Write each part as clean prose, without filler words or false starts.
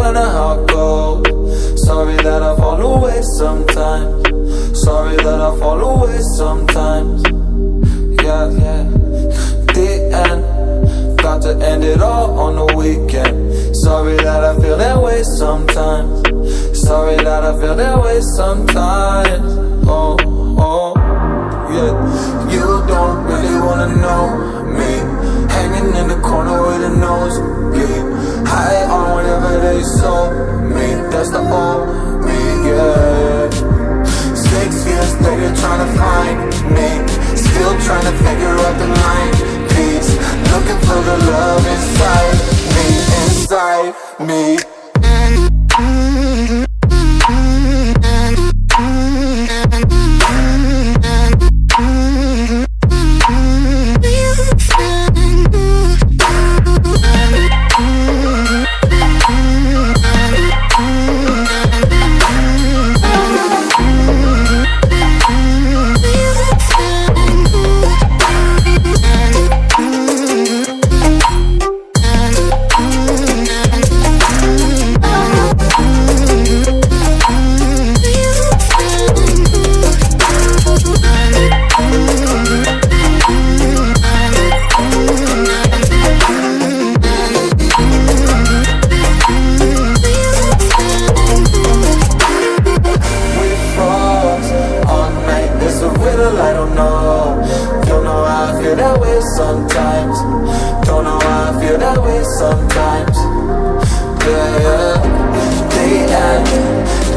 wonder how it goes. Sorry that I fall away sometimes. Sorry that I fall away sometimes. Yeah, yeah. The end, got to end it all on the weekend. Sorry that I feel that way sometimes. Sorry that I feel that way sometimes. Oh, oh, yeah. You don't really wanna know me, hanging in the corner with a nosebleed, high on whatever they sold me. That's the old me, yeah. 6 years later trying to find me, still trying to figure out the line piece, looking for the love inside me, inside me. I don't know how I feel that way sometimes. Don't know how I feel that way sometimes. Yeah, yeah. The end,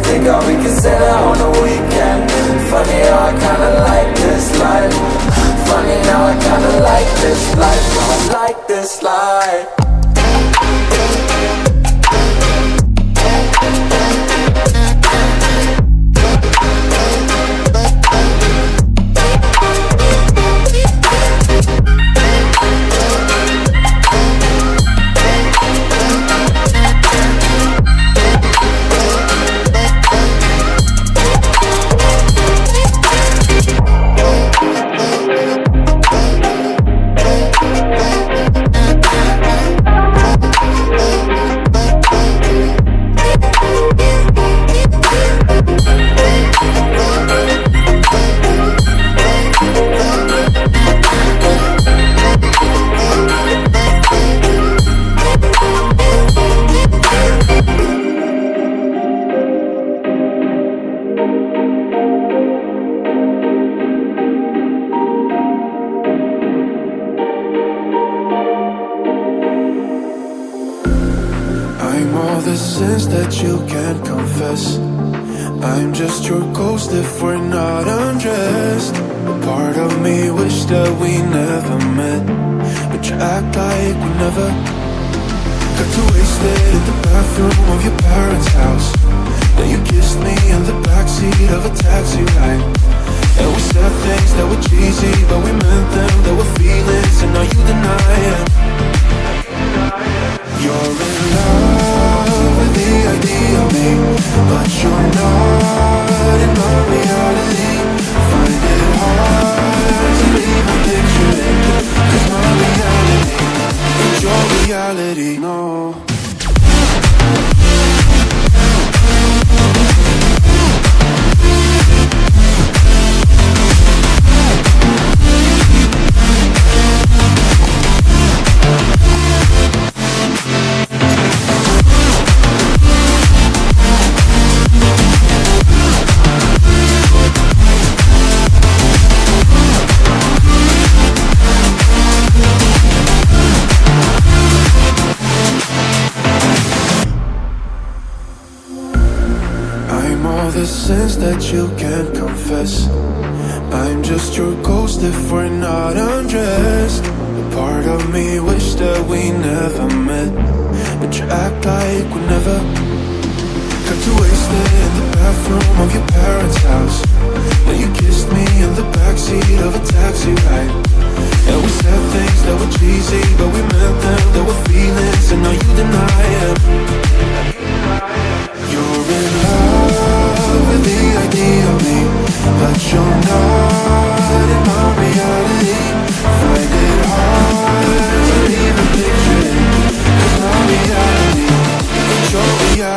think all we can say that on the weekend. Funny how I kinda like this life. Funny how I kinda like this life. I like this life. I'm all the sins that you can't confess. I'm just your ghost if we're not undressed. A part of me wish that we never met, but you act like we never. Got too wasted in the bathroom of your parents' house. Then you kissed me in the backseat of a taxi ride, and we said things that were cheesy, but we meant them. There were feelings, and now you deny it. You're in love with the idea of me, but you're not in my reality. Find it hard to even picture it, 'cause my reality ain't your reality, no. The sins that you can't confess. I'm just your ghost if we're not undressed. A part of me wish that we never met, but you act like we never. Got too wasted in the bathroom of your parents' house. Then you kissed me in the backseat of a taxi ride, and we said things that were cheesy, but we meant them. There were feelings, and now you deny it. You're in love with the idea of me, but you're not in my reality. Find it hard to even picture it, 'cause my reality ain't your reality.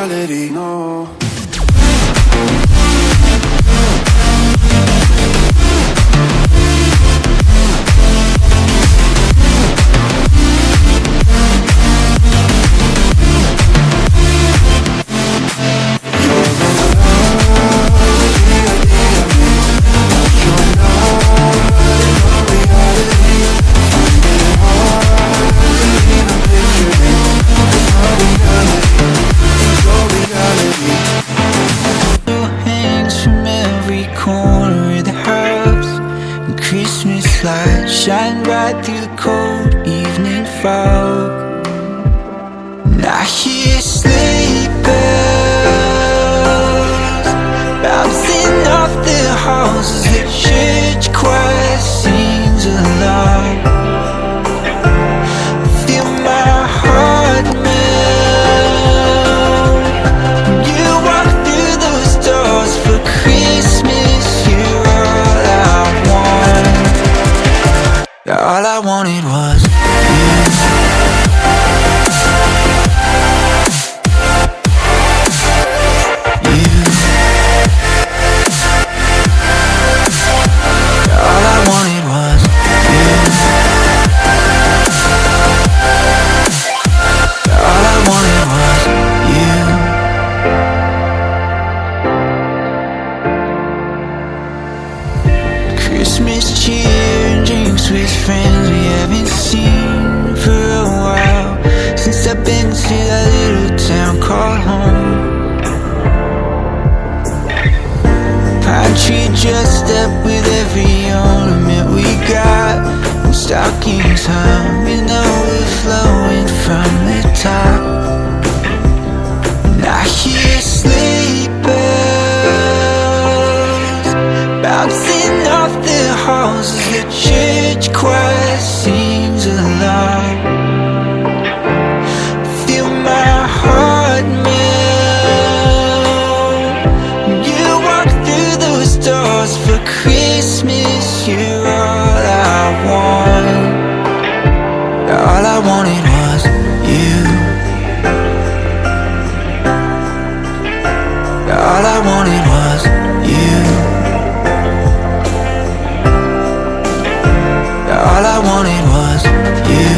light shine bright through the cold evening fog. And I hear sleigh bells bouncing off the halls as the church choir sings along. Feel my heart melt when you walk through those doors for Christmas. You're all I want. All I wanted was you. Christmas cheer and drinks with friends we haven't seen for a while, since I've been to that little town called home. Pine tree dressed up with every ornament we got, and stockings hung and overflowing from the top. And I hear sleigh bells bouncing off the halls as the church choir sings along. Feel my heart melt when you walk through those doors for Christmas. You're all I want. All I wanted was you. All I wanted was you. All I wanted was you.